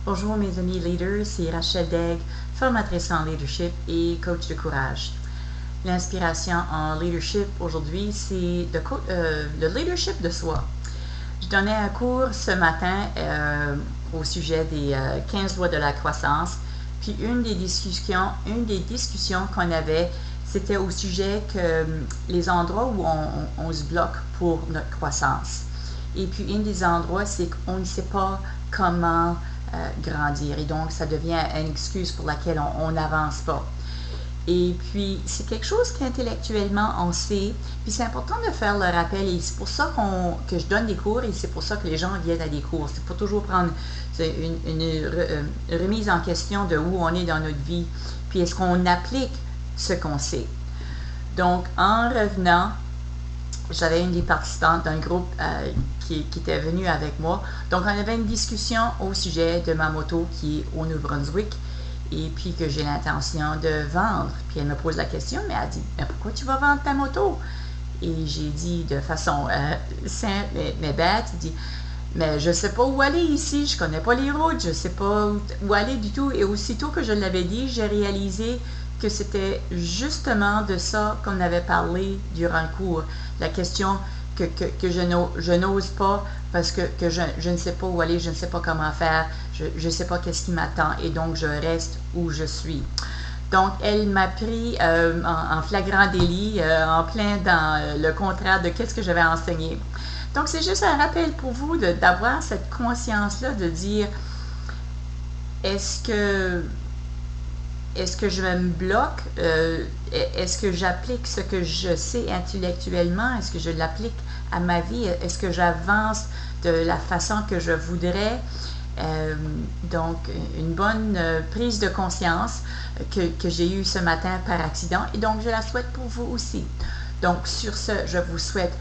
Bonjour mes amis leaders, c'est Rachel Degg, formatrice en leadership et coach de courage. L'inspiration en leadership aujourd'hui, c'est le leadership de soi. Je donnais un cours ce matin au sujet des 15 lois de la croissance, puis une des discussions qu'on avait, c'était au sujet que les endroits où on se bloque pour notre croissance. Et puis, un des endroits, c'est qu'on ne sait pas comment grandir. Et donc, ça devient une excuse pour laquelle on n'avance pas. Et puis, c'est quelque chose qu'intellectuellement, on sait. Puis, c'est important de faire le rappel. Et c'est pour ça que je donne des cours et c'est pour ça que les gens viennent à des cours. C'est pour toujours prendre une remise en question de où on est dans notre vie. Puis, est-ce qu'on applique ce qu'on sait? Donc, en revenant, j'avais une des participantes d'un groupe qui était venue avec moi. Donc, on avait une discussion au sujet de ma moto qui est au New-Brunswick et puis que j'ai l'intention de vendre. Puis elle me pose la question, mais elle dit, mais pourquoi tu vas vendre ta moto? Et j'ai dit de façon simple mais bête, elle dit, mais je ne sais pas où aller ici, je ne connais pas les routes, je ne sais pas où aller du tout. Et aussitôt que je l'avais dit, j'ai réalisé que c'était justement de ça qu'on avait parlé durant le cours. La question que je n'ose pas parce que je ne sais pas où aller, je ne sais pas comment faire, je ne sais pas qu'est-ce qui m'attend et donc je reste où je suis. Donc, elle m'a pris en flagrant délit, en plein dans le contraire de qu'est-ce que j'avais enseigné. Donc, c'est juste un rappel pour vous d'avoir cette conscience-là, de dire, est-ce que est-ce que je me bloque? Est-ce que j'applique ce que je sais intellectuellement? Est-ce que je l'applique à ma vie? Est-ce que j'avance de la façon que je voudrais? Donc, une bonne prise de conscience que j'ai eue ce matin par accident et donc je la souhaite pour vous aussi. Donc, sur ce, je vous souhaite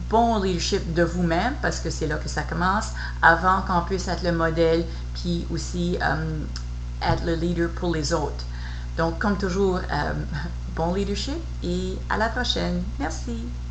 bon leadership de vous-même parce que c'est là que ça commence avant qu'on puisse être le modèle puis aussi être le leader pour les autres. Donc, comme toujours, bon leadership et à la prochaine. Merci.